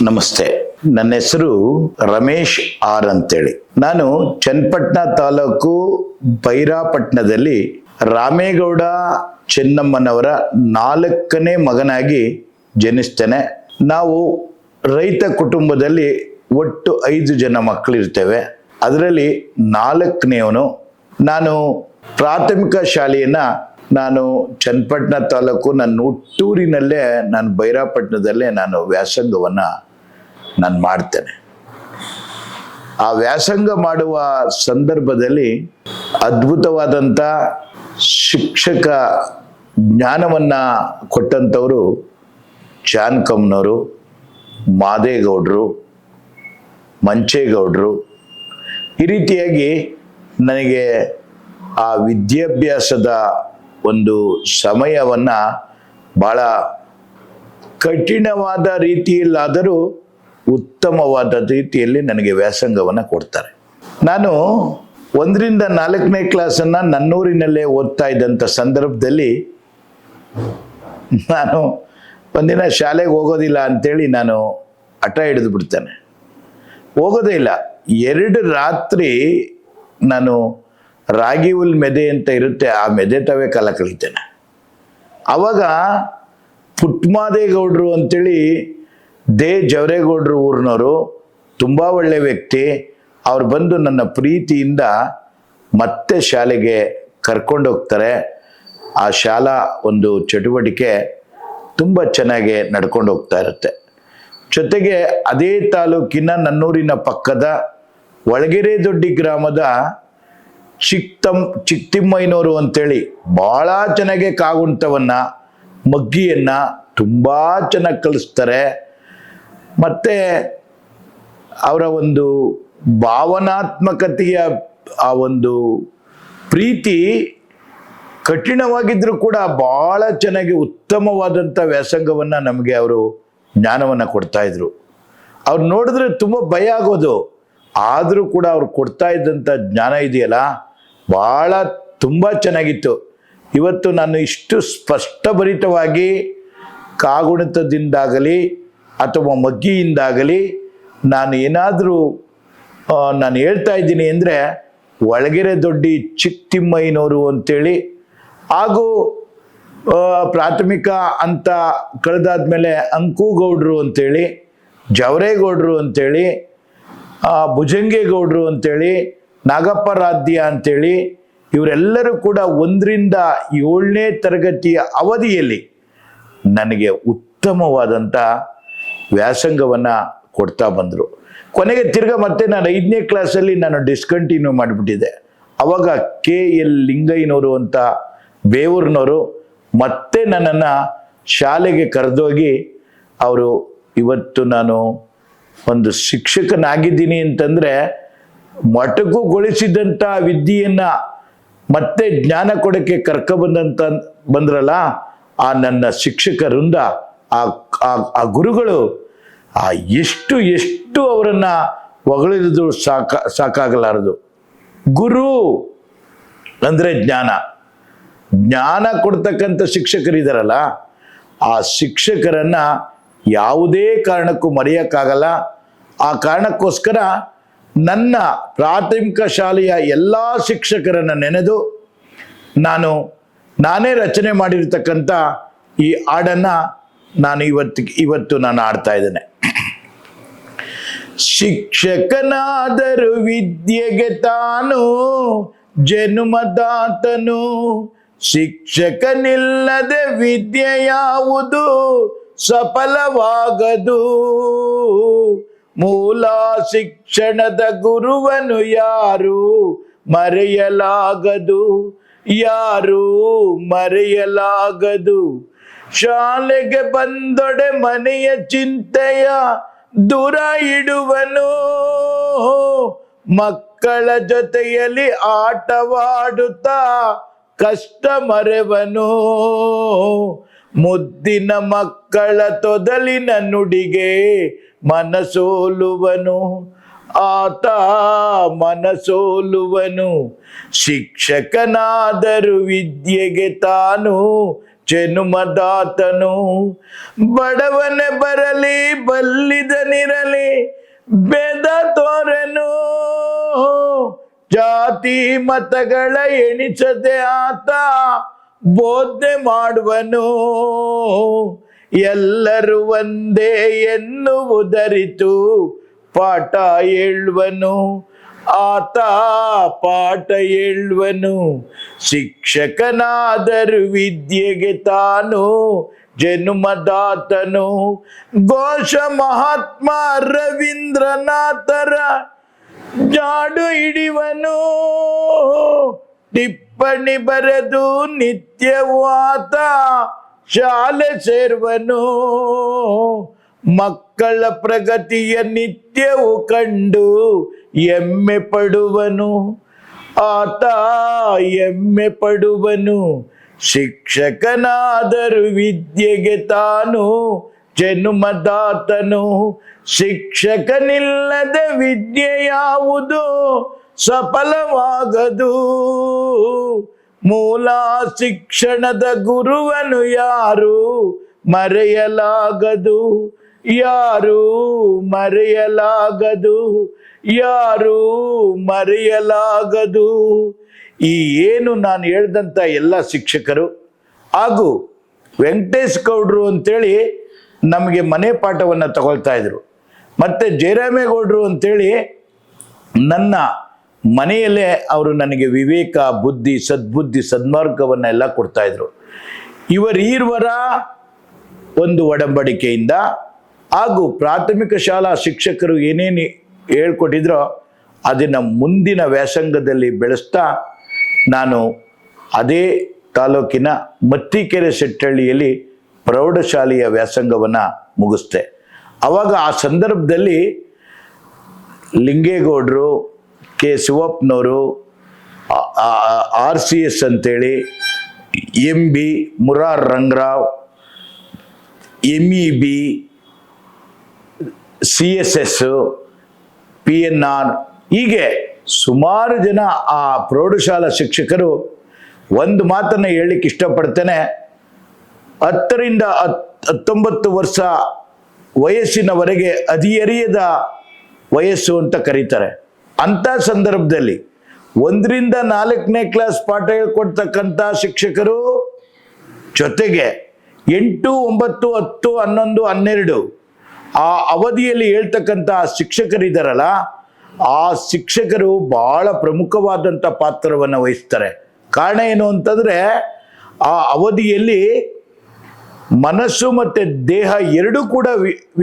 ನಮಸ್ತೆ. ನನ್ನ ಹೆಸರು ರಮೇಶ್ ಆರ್ ಅಂತೇಳಿ. ನಾನು ಚನ್ನಪಟ್ಟಣ ತಾಲೂಕು ಬೈರಾಪಟ್ಟಣದಲ್ಲಿ ರಾಮೇಗೌಡ ಚೆನ್ನಮ್ಮನವರ 4ನೇ ಮಗನಾಗಿ ಜನಿಸ್ತೇನೆ. ನಾವು ರೈತ ಕುಟುಂಬದಲ್ಲಿ ಒಟ್ಟು 5 ಜನ ಮಕ್ಕಳಿರ್ತೇವೆ. ಅದರಲ್ಲಿ 4ನೇವನು. ನಾನು ಪ್ರಾಥಮಿಕ ಶಾಲೆಯನ್ನ ನಾನು ಚನ್ನಪಟ್ಟಣ ತಾಲೂಕು ನನ್ನ ಹುಟ್ಟೂರಿನಲ್ಲೇ ನಾನು ಬೈರಾಪಟ್ಟಣದಲ್ಲೇ ನಾನು ವ್ಯಾಸಂಗವನ್ನ ನಾನು ಮಾಡ್ತೇನೆ. ಆ ವ್ಯಾಸಂಗ ಮಾಡುವ ಸಂದರ್ಭದಲ್ಲಿ ಅದ್ಭುತವಾದಂಥ ಶಿಕ್ಷಕ ಜ್ಞಾನವನ್ನ ಕೊಟ್ಟಂಥವರು ಜಾನ್ಕಮ್ಮನವರು, ಮಾದೇಗೌಡರು, ಮಂಚೇಗೌಡರು. ಈ ರೀತಿಯಾಗಿ ನನಗೆ ಆ ವಿದ್ಯಾಭ್ಯಾಸದ ಒಂದು ಸಮಯವನ್ನ ಬಹಳ ಕಠಿಣವಾದ ರೀತಿಯಲ್ಲಾದರೂ ಉತ್ತಮವಾದ ರೀತಿಯಲ್ಲಿ ನನಗೆ ವ್ಯಾಸಂಗವನ್ನು ಕೊಡ್ತಾರೆ. ನಾನು 1ರಿಂದ 4ನೇ ಕ್ಲಾಸನ್ನು ನನ್ನೂರಿನಲ್ಲೇ ಓದ್ತಾ ಇದ್ದಂಥ ಸಂದರ್ಭದಲ್ಲಿ ನಾನು ಒಂದಿನ ಶಾಲೆಗೆ ಹೋಗೋದಿಲ್ಲ ಅಂತೇಳಿ ನಾನು ಹಠ ಹಿಡಿದು ಬಿಡ್ತೇನೆ. ಹೋಗೋದೇ ಇಲ್ಲ. 2 ರಾತ್ರಿ ನಾನು ರಾಗಿ ಹುಲ್ ಮೆದೆ ಅಂತ ಇರುತ್ತೆ, ಆ ಮೆದೆ ತವೇ ಕಾಲ ಕಳೀತೇನೆ. ಆವಾಗ ಪುಟ್ಟಮಾದೇಗೌಡರು ಅಂತೇಳಿ ಜವರೇಗೌಡರು ಊರಿನವರು, ತುಂಬ ಒಳ್ಳೆ ವ್ಯಕ್ತಿ. ಅವ್ರು ಬಂದು ನನ್ನ ಪ್ರೀತಿಯಿಂದ ಮತ್ತೆ ಶಾಲೆಗೆ ಕರ್ಕೊಂಡೋಗ್ತಾರೆ. ಆ ಶಾಲಾ ಒಂದು ಚಟುವಟಿಕೆ ತುಂಬ ಚೆನ್ನಾಗಿ ನಡ್ಕೊಂಡು ಹೋಗ್ತಾ ಇರುತ್ತೆ. ಜೊತೆಗೆ ಅದೇ ತಾಲೂಕಿನ ನನ್ನೂರಿನ ಪಕ್ಕದ ಒಳಗೆರೆ ದೊಡ್ಡಿ ಗ್ರಾಮದ ಚಿಕ್ತಿಮ್ಮಯ್ಯನವರು ಅಂತೇಳಿ ಭಾಳ ಚೆನ್ನಾಗಿ ಕಾಗುಣಿತವನ್ನ ಮಗ್ಗಿಯನ್ನ ತುಂಬ ಚೆನ್ನಾಗಿ ಕಲಿಸ್ತಾರೆ. ಮತ್ತೆ ಅವರ ಒಂದು ಭಾವನಾತ್ಮಕತೆಯ ಆ ಒಂದು ಪ್ರೀತಿ ಕಠಿಣವಾಗಿದ್ರೂ ಕೂಡ ಭಾಳ ಚೆನ್ನಾಗಿ ಉತ್ತಮವಾದಂಥ ವ್ಯಾಸಂಗವನ್ನು ನಮಗೆ ಅವರು ಜ್ಞಾನವನ್ನು ಕೊಡ್ತಾ ಇದ್ರು. ಅವ್ರು ನೋಡಿದ್ರೆ ತುಂಬ ಭಯ ಆಗೋದು, ಆದರೂ ಕೂಡ ಅವ್ರು ಕೊಡ್ತಾ ಇದ್ದಂಥ ಜ್ಞಾನ ಇದೆಯಲ್ಲ ಭಾಳ ತುಂಬ ಚೆನ್ನಾಗಿತ್ತು. ಇವತ್ತು ನಾನು ಇಷ್ಟು ಸ್ಪಷ್ಟಭರಿತವಾಗಿ ಕಾಗುಣಿತದಿಂದಾಗಲಿ ಅಥವಾ ಮಗ್ಗಿಯಿಂದಾಗಲಿ ನಾನು ಏನಾದರೂ ನಾನು ಹೇಳ್ತಾ ಇದ್ದೀನಿ ಅಂದರೆ ಒಳಗೆರೆ ದೊಡ್ಡಿ ಚಿಕ್ತಿಮ್ಮಯ್ಯನವರು ಅಂತೇಳಿ, ಹಾಗೂ ಪ್ರಾಥಮಿಕ ಅಂತ ಕಳೆದಾದ್ಮೇಲೆ ಅಂಕುಗೌಡರು ಅಂತೇಳಿ, ಜವರೇಗೌಡರು ಅಂತೇಳಿ, ಭುಜಂಗೇಗೌಡರು ಅಂತೇಳಿ, ನಾಗಪ್ಪರಾಧ್ಯ ಅಂತೇಳಿ, ಇವರೆಲ್ಲರೂ ಕೂಡ 1ರಿಂದ 7ನೇ ತರಗತಿಯ ಅವಧಿಯಲ್ಲಿ ನನಗೆ ಉತ್ತಮವಾದಂಥ ವ್ಯಾಸಂಗವನ್ನು ಕೊಡ್ತಾ ಬಂದರು. ಕೊನೆಗೆ ತಿರ್ಗಾ ಮತ್ತೆ ನಾನು 5ನೇ ಕ್ಲಾಸಲ್ಲಿ ನಾನು ಡಿಸ್ಕಂಟಿನ್ಯೂ ಮಾಡಿಬಿಟ್ಟಿದ್ದೆ. ಅವಾಗ KL ಲಿಂಗಯ್ಯನವರು ಅಂತ ಬೇವೂರಿನವರು ಮತ್ತೆ ನನ್ನನ್ನು ಶಾಲೆಗೆ ಕರೆದೋಗಿ ಅವರು ಇವತ್ತು ನಾನು ಒಂದು ಶಿಕ್ಷಕನಾಗಿದ್ದೀನಿ ಅಂತಂದರೆ ಮೊಟಕುಗೊಳಿಸಿದಂಥ ವಿದ್ಯೆಯನ್ನು ಮತ್ತೆ ಜ್ಞಾನ ಕೊಡೋಕ್ಕೆ ಬಂದ್ರಲ್ಲ ಆ ನನ್ನ ಶಿಕ್ಷಕ ವೃಂದ, ಆ ಗುರುಗಳು, ಎಷ್ಟು ಅವರನ್ನು ಹೊಗಳಿದ್ರು ಸಾಕಾಗಲಾರದು. ಗುರು ಅಂದರೆ ಜ್ಞಾನ ಕೊಡ್ತಕ್ಕಂಥ ಶಿಕ್ಷಕರಿದ್ದಾರಲ್ಲ, ಆ ಶಿಕ್ಷಕರನ್ನು ಯಾವುದೇ ಕಾರಣಕ್ಕೂ ಮರೆಯೋಕ್ಕಾಗಲ್ಲ. ಆ ಕಾರಣಕ್ಕೋಸ್ಕರ ನನ್ನ ಪ್ರಾಥಮಿಕ ಶಾಲೆಯ ಎಲ್ಲ ಶಿಕ್ಷಕರನ್ನು ನೆನೆದು ನಾನೇ ರಚನೆ ಮಾಡಿರ್ತಕ್ಕಂಥ ಈ ಹಾಡನ್ನು ನಾನು ಇವತ್ತು ನಾನು ಆಡ್ತಾ ಇದ್ದೇನೆ. ಶಿಕ್ಷಕನಾದರೂ ವಿದ್ಯೆಗೆ ತಾನು ಜನ್ಮದಾತನು, ಶಿಕ್ಷಕನಿಲ್ಲದೆ ವಿದ್ಯೆ ಯಾವುದು ಸಫಲವಾಗದು. ಮೂಲ ಶಿಕ್ಷಣದ ಗುರುವನು ಯಾರು ಮರೆಯಲಾಗದು. ಶಾಲೆಗೆ ಬಂದೊಡೆ ಮನೆಯ ಚಿಂತೆಯ ದೂರ ಇಡುವನು, ಮಕ್ಕಳ ಜೊತೆಯಲ್ಲಿ ಆಟವಾಡುತ್ತಾ ಕಷ್ಟ ಮರೆವನು. ಮುದ್ದಿನ ಮಕ್ಕಳ ತೊದಲಿನ ನುಡಿಗೆ ಮನಸೋಲುವನು, ಆತ ಮನಸೋಲುವನು. ಶಿಕ್ಷಕನಾದರೂ ವಿದ್ಯೆಗೆ ತಾನು ಜನುಮದಾತನು. ಬಡವನೆ ಬರಲಿ ಬಲ್ಲಿದನಿರಲಿ ಭೇದ ತೋರನು, ಜಾತಿ ಮತಗಳ ಎಣಿಸದೆ ಆತ ಬೋಧನೆ ಮಾಡುವನು. ಎಲ್ಲರೂ ಒಂದೇ ಎನ್ನುವುದರಿತು ಪಾಠ ಹೇಳುವನು, ಆತ ಪಾಠ ಹೇಳುವನು. ಶಿಕ್ಷಕನಾದರೂ ವಿದ್ಯೆಗೆ ತಾನು ಜನುಮದಾತನು. ಘೋಷ ಮಹಾತ್ಮ ರವೀಂದ್ರನಾಥರ ಜಾಡು ಹಿಡಿವನು, ಟಿಪ್ಪಣಿ ಬರೆದು ನಿತ್ಯವೂ ಆತ ಶಾಲೆ ಸೇರುವನು. ಮಕ್ಕಳ ಪ್ರಗತಿಯ ನಿತ್ಯವೂ ಕಂಡು ಹೆಮ್ಮೆ ಪಡುವನು, ಆತ ಹೆಮ್ಮೆ ಪಡುವನು. ಶಿಕ್ಷಕನಾದರೂ ವಿದ್ಯೆಗೆ ತಾನು ಜನುಮದಾತನು. ಶಿಕ್ಷಕನಿಲ್ಲದ ವಿದ್ಯೆ ಯಾವುದು ಸಫಲವಾಗದು. ಮೂಲ ಶಿಕ್ಷಣದ ಗುರುವನು ಯಾರು ಮರೆಯಲಾಗದು, ಯಾರು ಮರೆಯಲಾಗದು, ಯಾರು ಮರೆಯಲಾಗದು. ಈ ಏನು ನಾನು ಹೇಳ್ದಂಥ ಎಲ್ಲ ಶಿಕ್ಷಕರು ಹಾಗೂ ವೆಂಕಟೇಶ್ ಗೌಡ್ರು ಅಂತೇಳಿ ನಮಗೆ ಮನೆ ಪಾಠವನ್ನು ತಗೊಳ್ತಾ ಇದ್ರು, ಮತ್ತು ಜಯರಾಮೇಗೌಡರು ಅಂತೇಳಿ ನನ್ನ ಮನೆಯಲ್ಲೇ ಅವರು ನನಗೆ ವಿವೇಕ, ಬುದ್ಧಿ, ಸದ್ಬುದ್ಧಿ, ಸನ್ಮಾರ್ಗವನ್ನೆಲ್ಲ ಕೊಡ್ತಾಯಿದ್ರು. ಇವರೀರ್ವರ ಒಂದು ಒಡಂಬಡಿಕೆಯಿಂದ ಹಾಗೂ ಪ್ರಾಥಮಿಕ ಶಾಲಾ ಶಿಕ್ಷಕರು ಏನೇನು ಹೇಳ್ಕೊಟ್ಟಿದ್ರೋ ಅದನ್ನು ಮುಂದಿನ ವ್ಯಾಸಂಗದಲ್ಲಿ ಬೆಳೆಸ್ತಾ ನಾನು ಅದೇ ತಾಲೂಕಿನ ಮತ್ತಿಕೆರೆ ಸೆಟ್ಟಹಳ್ಳಿಯಲ್ಲಿ ಪ್ರೌಢಶಾಲೆಯ ವ್ಯಾಸಂಗವನ್ನು ಮುಗಿಸ್ದೆ. ಆವಾಗ ಆ ಸಂದರ್ಭದಲ್ಲಿ ಲಿಂಗೇಗೌಡರು, ಕೆ ಶಿವಪ್ಪನವರು, RCS ಅಂತೇಳಿ, MB Murar Rangarao, MEB, CSS, PNR, ಹೀಗೆ ಸುಮಾರು ಜನ ಆ ಪ್ರೌಢಶಾಲಾ ಶಿಕ್ಷಕರು ಒಂದು ಮಾತನ್ನು ಹೇಳಲಿಕ್ಕೆ ಇಷ್ಟಪಡ್ತೇನೆ. 10 ರಿಂದ 19 ವರ್ಷ ವಯಸ್ಸಿನವರೆಗೆ ಹದಿಹರೆಯದ ವಯಸ್ಸು ಅಂತ ಕರೀತಾರೆ. ಅಂಥ ಸಂದರ್ಭದಲ್ಲಿ 1 ರಿಂದ 4ನೇ ಕ್ಲಾಸ್ ಪಾಠ ಹೇಳ್ಕೊಡ್ತಕ್ಕಂಥ ಶಿಕ್ಷಕರು ಜೊತೆಗೆ 8, 9, 10, 11, 12 ಆ ಅವಧಿಯಲ್ಲಿ ಹೇಳ್ತಕ್ಕಂಥ ಶಿಕ್ಷಕರಿದ್ದಾರಲ್ಲ, ಆ ಶಿಕ್ಷಕರು ಬಹಳ ಪ್ರಮುಖವಾದಂಥ ಪಾತ್ರವನ್ನು ವಹಿಸ್ತಾರೆ. ಕಾರಣ ಏನು ಅಂತಂದರೆ, ಆ ಅವಧಿಯಲ್ಲಿ ಮನಸ್ಸು ಮತ್ತು ದೇಹ ಎರಡೂ ಕೂಡ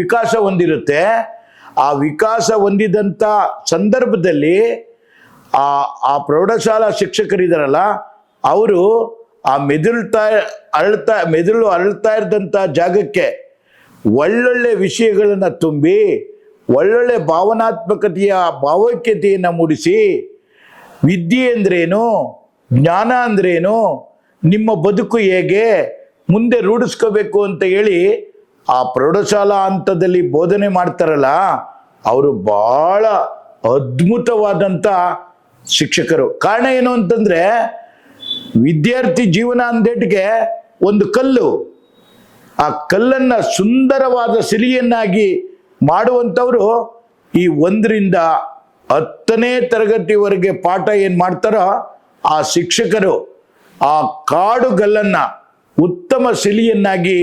ವಿಕಾಸ ಹೊಂದಿರುತ್ತೆ. ಆ ವಿಕಾಸ ಹೊಂದಿದಂಥ ಸಂದರ್ಭದಲ್ಲಿ ಆ ಪ್ರೌಢಶಾಲಾ ಶಿಕ್ಷಕರಿದ್ದಾರಲ್ಲ, ಅವರು ಆ ಮೆದುಳು ಅರಳ್ತಾ ಇದ್ದಂಥ ಜಾಗಕ್ಕೆ ಒಳ್ಳೊಳ್ಳೆ ವಿಷಯಗಳನ್ನು ತುಂಬಿ ಒಳ್ಳೊಳ್ಳೆ ಭಾವನಾತ್ಮಕತೆಯ ಭಾವೈಕ್ಯತೆಯನ್ನು ಮೂಡಿಸಿ, ವಿದ್ಯೆ ಅಂದ್ರೇನು, ಜ್ಞಾನ ಅಂದ್ರೇನು, ನಿಮ್ಮ ಬದುಕು ಹೇಗೆ ಮುಂದೆ ರೂಢಿಸ್ಕೋಬೇಕು ಅಂತ ಹೇಳಿ ಆ ಪ್ರೌಢಶಾಲಾ ಹಂತದಲ್ಲಿ ಬೋಧನೆ ಮಾಡ್ತಾರಲ್ಲ, ಅವರು ಭಾಳ ಅದ್ಭುತವಾದಂಥ ಶಿಕ್ಷಕರು. ಕಾರಣ ಏನು ಅಂತಂದರೆ, ವಿದ್ಯಾರ್ಥಿ ಜೀವನ ಅಂದೇಟಿಗೆ ಒಂದು ಕಲ್ಲು, ಆ ಕಲ್ಲನ್ನು ಸುಂದರವಾದ ಸಿಲಿಯನ್ನಾಗಿ ಮಾಡುವಂಥವರು ಈ 1 ರಿಂದ 10ನೇ ತರಗತಿವರೆಗೆ ಪಾಠ ಏನು ಮಾಡ್ತಾರೋ ಆ ಶಿಕ್ಷಕರು ಆ ಕಾಡುಗಲ್ಲನ್ನು ಉತ್ತಮ ಸಿಲಿಯನ್ನಾಗಿ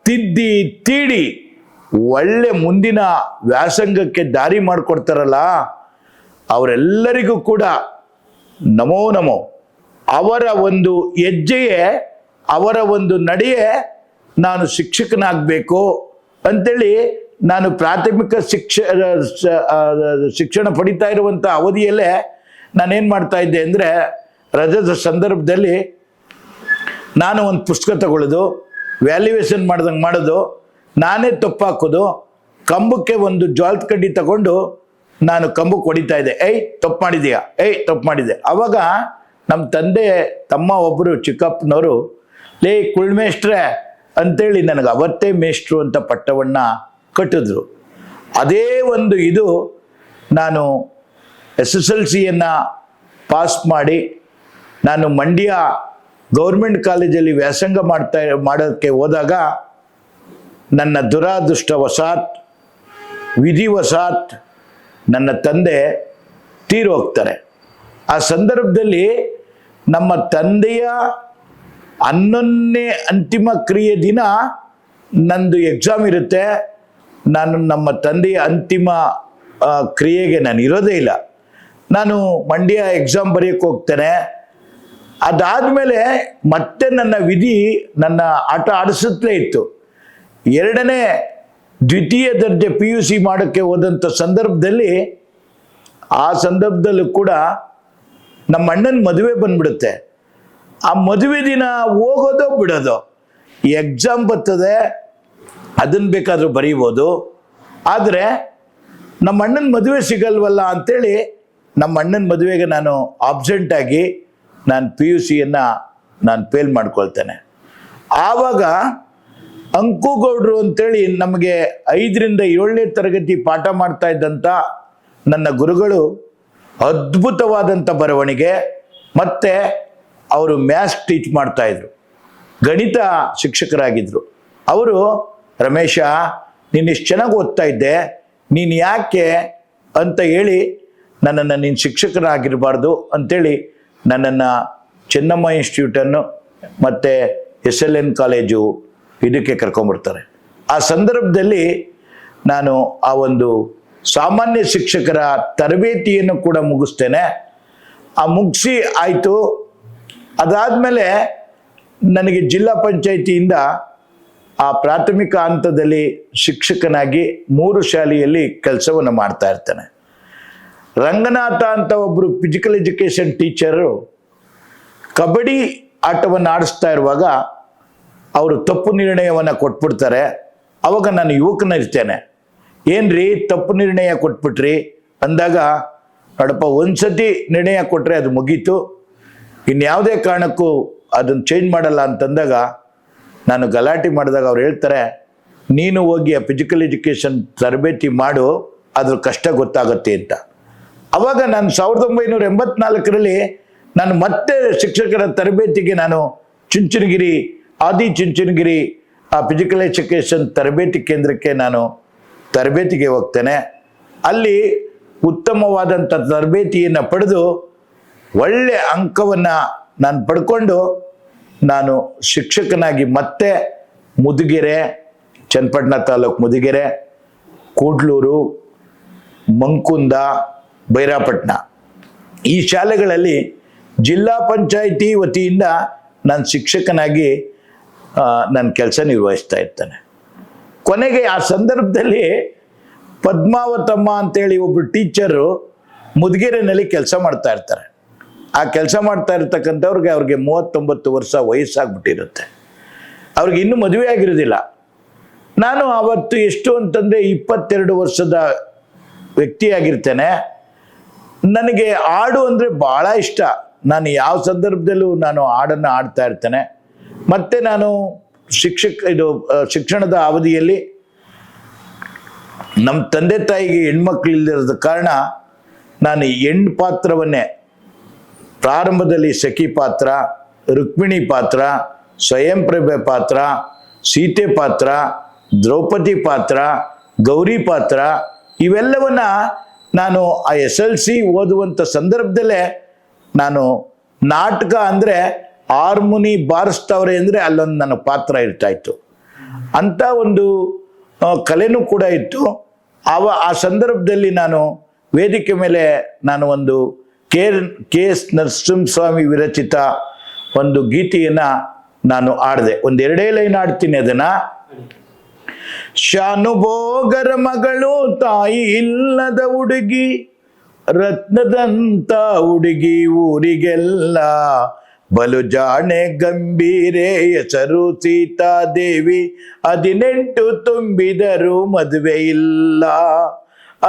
ತಿದ್ದಿ ತೀಡಿ ಒಳ್ಳೆ ಮುಂದಿನ ವ್ಯಾಸಂಗಕ್ಕೆ ದಾರಿ ಮಾಡಿಕೊಡ್ತಾರಲ್ಲ, ಅವರೆಲ್ಲರಿಗೂ ಕೂಡ ನಮೋ ನಮೋ. ಅವರ ಒಂದು ಹೆಜ್ಜೆಯೇ, ಅವರ ಒಂದು ನಡೆಯೇ ನಾನು ಶಿಕ್ಷಕನಾಗಬೇಕು ಅಂತೇಳಿ ನಾನು ಪ್ರಾಥಮಿಕ ಶಿಕ್ಷಣ ಪಡಿತಾ ಇರುವಂಥ ಅವಧಿಯಲ್ಲೇ ನಾನೇನು ಮಾಡ್ತಾ ಇದ್ದೆ ಅಂದರೆ, ರಜದ ಸಂದರ್ಭದಲ್ಲಿ ನಾನು ಒಂದು ಪುಸ್ತಕ ತಗೊಳ್ಳೋದು, ವ್ಯಾಲ್ಯೂಯೇಷನ್ ಮಾಡ್ದಂಗೆ ಮಾಡೋದು, ನಾನೇ ತಪ್ಪಾಕೋದು, ಕಂಬಕ್ಕೆ ಒಂದು ಜ್ವಾಲದ ಕಡ್ಡಿ ತಗೊಂಡು ನಾನು ಕಂಬಕ್ಕೆ ಹೊಡಿತಾ ಇದ್ದೆ. ತಪ್ಪು ಮಾಡಿದೆಯಾ, ತಪ್ಪು ಮಾಡಿದೆ. ಆವಾಗ ನಮ್ಮ ತಂದೆ ತಮ್ಮ ಒಬ್ಬರು ಚಿಕ್ಕಪ್ಪನವರು, ಲೇ ಕುಳ್ಮೇಷ್ಟ್ರೆ ಅಂತೇಳಿ ನನಗೆ ಅವತ್ತೇ ಮೇಷ್ಟ್ರು ಅಂತ ಪಟ್ಟವನ್ನು ಕಟ್ಟಿದ್ರು. ಅದೇ ಒಂದು ಇದು ನಾನು SSLCಯನ್ನು ಪಾಸ್ ಮಾಡಿ ನಾನು ಮಂಡ್ಯ ಗೌರ್ಮೆಂಟ್ ಕಾಲೇಜಲ್ಲಿ ವ್ಯಾಸಂಗ ಮಾಡೋಕ್ಕೆ ಹೋದಾಗ ನನ್ನ ದುರಾದೃಷ್ಟವಶಾತ್ ವಿಧಿವಶಾತ್ ನನ್ನ ತಂದೆ ತೀರೋಗ್ತಾರೆ. ಆ ಸಂದರ್ಭದಲ್ಲಿ ನಮ್ಮ ತಂದೆಯ 11ನೇ ಅಂತಿಮ ಕ್ರಿಯೆ ದಿನ ನಂದು ಎಕ್ಸಾಮ್ ಇರುತ್ತೆ. ನಾನು ನಮ್ಮ ತಂದೆಯ ಅಂತಿಮ ಕ್ರಿಯೆಗೆ ನಾನು ಇರೋದೇ ಇಲ್ಲ. ನಾನು ಮಂಡ್ಯ ಎಕ್ಸಾಮ್ ಬರೆಯೋಕ್ಕೆ ಹೋಗ್ತೇನೆ. ಅದಾದಮೇಲೆ ಮತ್ತೆ ನನ್ನ ವಿಧಿ ನನ್ನ ಆಟ ಆಡಿಸುತ್ತಲೇ ಇತ್ತು. 2ನೇ ದ್ವಿತೀಯ ದರ್ಜೆ PUC ಮಾಡೋಕ್ಕೆ ಹೋದಂಥ ಸಂದರ್ಭದಲ್ಲಿ ಆ ಸಂದರ್ಭದಲ್ಲೂ ಕೂಡ ನಮ್ಮ ಅಣ್ಣನ ಮದುವೆ ಬಂದ್ಬಿಡುತ್ತೆ. ಆ ಮದುವೆ ದಿನ ಹೋಗೋದೋ ಬಿಡೋದು, ಎಕ್ಸಾಮ್ ಬರ್ತದೆ, ಅದನ್ನು ಬೇಕಾದರೂ ಬರೀಬೋದು. ಆದರೆ ನಮ್ಮ ಅಣ್ಣನ ಮದುವೆ ಸಿಗಲ್ವಲ್ಲ ಅಂಥೇಳಿ ನಮ್ಮ ಅಣ್ಣನ ಮದುವೆಗೆ ನಾನು ಆಬ್ಸೆಂಟಾಗಿ ನಾನು PUCಯನ್ನು ನಾನು ಫೇಲ್ ಮಾಡ್ಕೊಳ್ತೇನೆ. ಆವಾಗ ಅಂಕುಗೌಡರು ಅಂತೇಳಿ ನಮಗೆ 5ರಿಂದ 7ನೇ ತರಗತಿ ಪಾಠ ಮಾಡ್ತಾ ಇದ್ದಂಥ ನನ್ನ ಗುರುಗಳು ಅದ್ಭುತವಾದಂಥ ಬರವಣಿಗೆ ಮತ್ತು ಅವರು ಮ್ಯಾಥ್ಸ್ ಟೀಚ್ ಮಾಡ್ತಾಯಿದ್ರು, ಗಣಿತ ಶಿಕ್ಷಕರಾಗಿದ್ದರು. ಅವರು, ರಮೇಶ, ನೀನು ಇಷ್ಟು ಚೆನ್ನಾಗಿ ಓದ್ತಾ ಇದ್ದೆ, ನೀನು ಯಾಕೆ ಅಂತ ಹೇಳಿ ನನ್ನನ್ನು ನೀನು ಶಿಕ್ಷಕರಾಗಿರಬಾರ್ದು ಅಂಥೇಳಿ ನನ್ನನ್ನು ಚೆನ್ನಮ್ಮ ಇನ್ಸ್ಟಿಟ್ಯೂಟನ್ನು ಮತ್ತು SLN ಕಾಲೇಜು ಇದಕ್ಕೆ ಕರ್ಕೊಂಬರ್ತಾರೆ. ಆ ಸಂದರ್ಭದಲ್ಲಿ ನಾನು ಆ ಒಂದು ಸಾಮಾನ್ಯ ಶಿಕ್ಷಕರ ತರಬೇತಿಯನ್ನು ಕೂಡ ಮುಗಿಸ್ತೇನೆ. ಆ ಮುಗಿಸಿ ಆಯಿತು. ಅದಾದಮೇಲೆ ನನಗೆ ಜಿಲ್ಲಾ ಪಂಚಾಯಿತಿಯಿಂದ ಆ ಪ್ರಾಥಮಿಕ ಹಂತದಲ್ಲಿ ಶಿಕ್ಷಕನಾಗಿ 3 ಶಾಲೆಯಲ್ಲಿ ಕೆಲಸವನ್ನು ಮಾಡ್ತಾ ಇರ್ತೇನೆ. ರಂಗನಾಥ ಅಂತ ಒಬ್ಬರು ಫಿಸಿಕಲ್ ಎಜುಕೇಷನ್ ಟೀಚರು ಕಬಡ್ಡಿ ಆಟವನ್ನು ಆಡಿಸ್ತಾ ಇರುವಾಗ ಅವರು ತಪ್ಪು ನಿರ್ಣಯವನ್ನು ಕೊಟ್ಬಿಡ್ತಾರೆ. ಅವಾಗ ನಾನು ಯುವಕನಿರ್ತೇನೆ. ಏನ್ರಿ ತಪ್ಪು ನಿರ್ಣಯ ಕೊಟ್ಬಿಟ್ರಿ ಅಂದಾಗ, ನೋಡಪ್ಪ, ಒಂದ್ಸತಿ ನಿರ್ಣಯ ಕೊಟ್ಟರೆ ಅದು ಮುಗೀತು, ಇನ್ಯಾವುದೇ ಕಾರಣಕ್ಕೂ ಅದನ್ನು ಚೇಂಜ್ ಮಾಡಲ್ಲ ಅಂತಂದಾಗ ನಾನು ಗಲಾಟೆ ಮಾಡಿದಾಗ ಅವ್ರು ಹೇಳ್ತಾರೆ, ನೀನು ಹೋಗಿ ಆ ಫಿಸಿಕಲ್ ಎಜುಕೇಷನ್ ತರಬೇತಿ ಮಾಡು, ಅದ್ರ ಕಷ್ಟ ಗೊತ್ತಾಗುತ್ತೆ ಅಂತ. ಅವಾಗ ನಾನು 1984ರಲ್ಲಿ ನಾನು ಮತ್ತೆ ಶಿಕ್ಷಕರ ತರಬೇತಿಗೆ ನಾನು ಚುಂಚನಗಿರಿ ಆ ಫಿಸಿಕಲ್ ಎಜುಕೇಷನ್ ತರಬೇತಿ ಕೇಂದ್ರಕ್ಕೆ ನಾನು ತರಬೇತಿಗೆ ಹೋಗ್ತೇನೆ. ಅಲ್ಲಿ ಉತ್ತಮವಾದಂಥ ತರಬೇತಿಯನ್ನು ಪಡೆದು ಒಳ್ಳೆಯ ಅಂಕವನ್ನು ನಾನು ಪಡ್ಕೊಂಡು ನಾನು ಶಿಕ್ಷಕನಾಗಿ ಮತ್ತೆ ಮುದುಗೆರೆ, ಚನ್ನಪಟ್ಟಣ ತಾಲೂಕು ಮುದುಗೆರೆ, ಕೂಡ್ಲೂರು, ಮಂಕುಂದ, ಬೈರಾಪಟ್ಟಣ ಈ ಶಾಲೆಗಳಲ್ಲಿ ಜಿಲ್ಲಾ ಪಂಚಾಯಿತಿ ವತಿಯಿಂದ ನಾನು ಶಿಕ್ಷಕನಾಗಿ ನನ್ನ ಕೆಲಸ ನಿರ್ವಹಿಸ್ತಾ ಇರ್ತೇನೆ. ಕೊನೆಗೆ ಆ ಸಂದರ್ಭದಲ್ಲಿ ಪದ್ಮಾವತಮ್ಮ ಅಂತೇಳಿ ಒಬ್ಬರು ಟೀಚರು ಮುದುಗೆರೆನಲ್ಲಿ ಕೆಲಸ ಮಾಡ್ತಾ ಇರ್ತಾರೆ. ಆ ಕೆಲಸ ಮಾಡ್ತಾ ಇರ್ತಕ್ಕಂಥವ್ರಿಗೆ ಅವ್ರಿಗೆ 39 ವರ್ಷ ವಯಸ್ಸಾಗ್ಬಿಟ್ಟಿರುತ್ತೆ. ಅವ್ರಿಗೆ ಇನ್ನೂ ಮದುವೆ ಆಗಿರೋದಿಲ್ಲ. ನಾನು ಆವತ್ತು ಎಷ್ಟು ಅಂತಂದರೆ 22 ವರ್ಷದ ವ್ಯಕ್ತಿಯಾಗಿರ್ತೇನೆ. ನನಗೆ ಹಾಡು ಅಂದರೆ ಭಾಳ ಇಷ್ಟ. ನಾನು ಯಾವ ಸಂದರ್ಭದಲ್ಲೂ ನಾನು ಹಾಡನ್ನು ಆಡ್ತಾ ಇರ್ತೇನೆ. ಮತ್ತು ನಾನು ಶಿಕ್ಷಣದ ಅವಧಿಯಲ್ಲಿ ನಮ್ಮ ತಂದೆ ತಾಯಿಗೆ ಹೆಣ್ಮಕ್ಳಿಲ್ಲದ ಕಾರಣ ನಾನು ಹೆಣ್ಣು ಪಾತ್ರವನ್ನೇ ಪ್ರಾರಂಭದಲ್ಲಿ ಸಖಿ ಪಾತ್ರ, ರುಕ್ಮಿಣಿ ಪಾತ್ರ, ಸ್ವಯಂ ಪ್ರಭೆ ಪಾತ್ರ, ಸೀತೆ ಪಾತ್ರ, ದ್ರೌಪದಿ ಪಾತ್ರ, ಗೌರಿ ಪಾತ್ರ ಇವೆಲ್ಲವನ್ನ ನಾನು ಆ SLC ಓದುವಂಥ ಸಂದರ್ಭದಲ್ಲೇ ನಾನು ನಾಟಕ ಅಂದರೆ ಹಾರ್ಮೋನಿ ಬಾರಿಸ್ತವ್ರೆ ಅಂದರೆ ಅಲ್ಲೊಂದು ನನ್ನ ಪಾತ್ರ ಇರ್ತಾಯಿತ್ತು. ಅಂಥ ಒಂದು ಕಲೆನೂ ಕೂಡ ಇತ್ತು. ಆ ಸಂದರ್ಭದಲ್ಲಿ ನಾನು ವೇದಿಕೆ ಮೇಲೆ ನಾನು ಒಂದು KS ನರಸಿಂಹಸ್ವಾಮಿ ವಿರಚಿತ ಒಂದು ಗೀತೆಯನ್ನು ನಾನು ಆಡಿದೆ. ಒಂದು 2 ಲೈನ್ ಆಡ್ತೀನಿ ಅದನ್ನು. ಶಾನುಭೋಗರ ಮಗಳು, ತಾಯಿ ಇಲ್ಲದ ಹುಡುಗಿ, ರತ್ನದಂತ ಹುಡುಗಿ ಊರಿಗೆಲ್ಲ, ಬಲು ಜಾಣೆ ಗಂಭೀರೆ ಹೆಸರು ಸೀತಾದೇವಿ, 18 ತುಂಬಿದರೂ ಮದುವೆ ಇಲ್ಲ,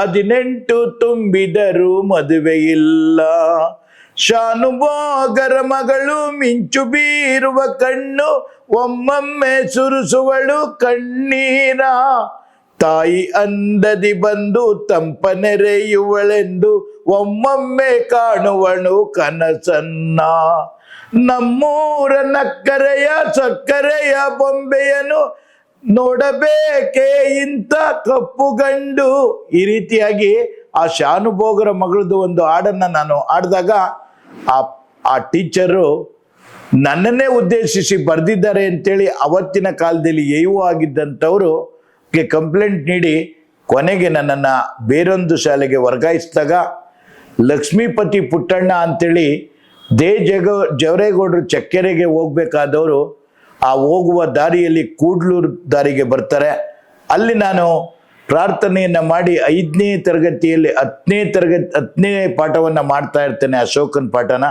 18 ತುಂಬಿದರೂ ಮದುವೆ ಇಲ್ಲ. ಶಾನುಭೋಗರ ಮಗಳು, ಮಿಂಚು ಬೀರುವ ಕಣ್ಣು, ಒಮ್ಮೊಮ್ಮೆ ಸುರಿಸುವಳು ಕಣ್ಣೀರ, ತಾಯಿ ಅಂದದಿ ಬಂದು ತಂಪನೆರೆಯುವಳೆಂದು ಒಮ್ಮೊಮ್ಮೆ ಕಾಣುವಳು ಕನಸನ್ನ. ನಮ್ಮೂರ ನಕ್ಕರೆಯ ಸಕ್ಕರೆಯ ಬೊಂಬೆಯನ್ನು ನೋಡಬೇಕೇ ಇಂಥ ಕಪ್ಪು ಗಂಡು. ಈ ರೀತಿಯಾಗಿ ಆ ಶಾನುಭೋಗರ ಮಗಳದು ಒಂದು ಹಾಡನ್ನು ನಾನು ಆಡಿದಾಗ ಆ ಟೀಚರು ನನ್ನನ್ನೇ ಉದ್ದೇಶಿಸಿ ಬರೆದಿದ್ದಾರೆ ಅಂತೇಳಿ ಅವತ್ತಿನ ಕಾಲದಲ್ಲಿ ಯೈವು ಆಗಿದ್ದಂಥವರು ಕಂಪ್ಲೇಂಟ್ ನೀಡಿ ಕೊನೆಗೆ ನನ್ನನ್ನು ಬೇರೊಂದು ಶಾಲೆಗೆ ವರ್ಗಾಯಿಸಿದಾಗ ಲಕ್ಷ್ಮೀಪತಿ ಪುಟ್ಟಣ್ಣ ಅಂತೇಳಿ ಜವರೇಗೌಡರು ಚಕ್ಕೆರೆಗೆ ಹೋಗ್ಬೇಕಾದವರು ಆ ಹೋಗುವ ದಾರಿಯಲ್ಲಿ ಕೂಡ್ಲೂರು ದಾರಿಗೆ ಬರ್ತಾರೆ. ಅಲ್ಲಿ ನಾನು ಪ್ರಾರ್ಥನೆಯನ್ನು ಮಾಡಿ 5ನೇ ತರಗತಿಯಲ್ಲಿ 10ನೇ ಪಾಠವನ್ನು ಮಾಡ್ತಾ ಇರ್ತೇನೆ, ಅಶೋಕನ್ ಪಾಠನ.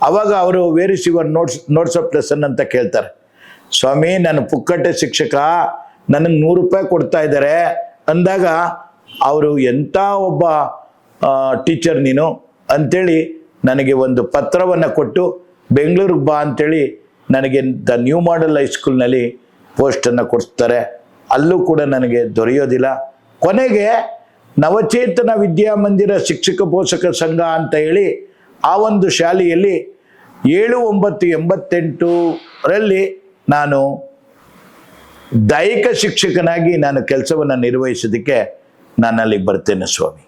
ಅವಾಗ ಅವರು where is your notes of lesson ಅಂತ ಕೇಳ್ತಾರೆ. ಸ್ವಾಮಿ, ನಾನು ಪುಕ್ಕಟ್ಟೆ ಶಿಕ್ಷಕ, ನನಗೆ 100 ರೂಪಾಯಿ ಕೊಡ್ತಾ ಇದ್ದಾರೆ ಅಂದಾಗ ಅವರು ಎಂಥ ಒಬ್ಬ ಟೀಚರ್ ನೀನು ಅಂಥೇಳಿ ನನಗೆ ಒಂದು ಪತ್ರವನ್ನು ಕೊಟ್ಟು ಬೆಂಗಳೂರಿಗೆ ಬಾ ಅಂಥೇಳಿ ನನಗೆ ದ ನ್ಯೂ ಮಾಡೆಲ್ ಹೈಸ್ಕೂಲ್ನಲ್ಲಿ ಪೋಸ್ಟನ್ನು ಕೊಡಿಸ್ತಾರೆ. ಅಲ್ಲೂ ಕೂಡ ನನಗೆ ದೊರೆಯೋದಿಲ್ಲ. ಕೊನೆಗೆ ನವಚೇತನ ವಿದ್ಯಾಮಂದಿರ ಶಿಕ್ಷಕ ಪೋಷಕ ಸಂಘ ಅಂತ ಹೇಳಿ ಆ ಒಂದು ಶಾಲೆಯಲ್ಲಿ 7/9/88ರಲ್ಲಿ ನಾನು ದೈಹಿಕ ಶಿಕ್ಷಕನಾಗಿ ನಾನು ಕೆಲಸವನ್ನು ನಿರ್ವಹಿಸೋದಕ್ಕೆ ನಾನು ಅಲ್ಲಿಗೆ ಬರ್ತೇನೆ ಸ್ವಾಮಿ.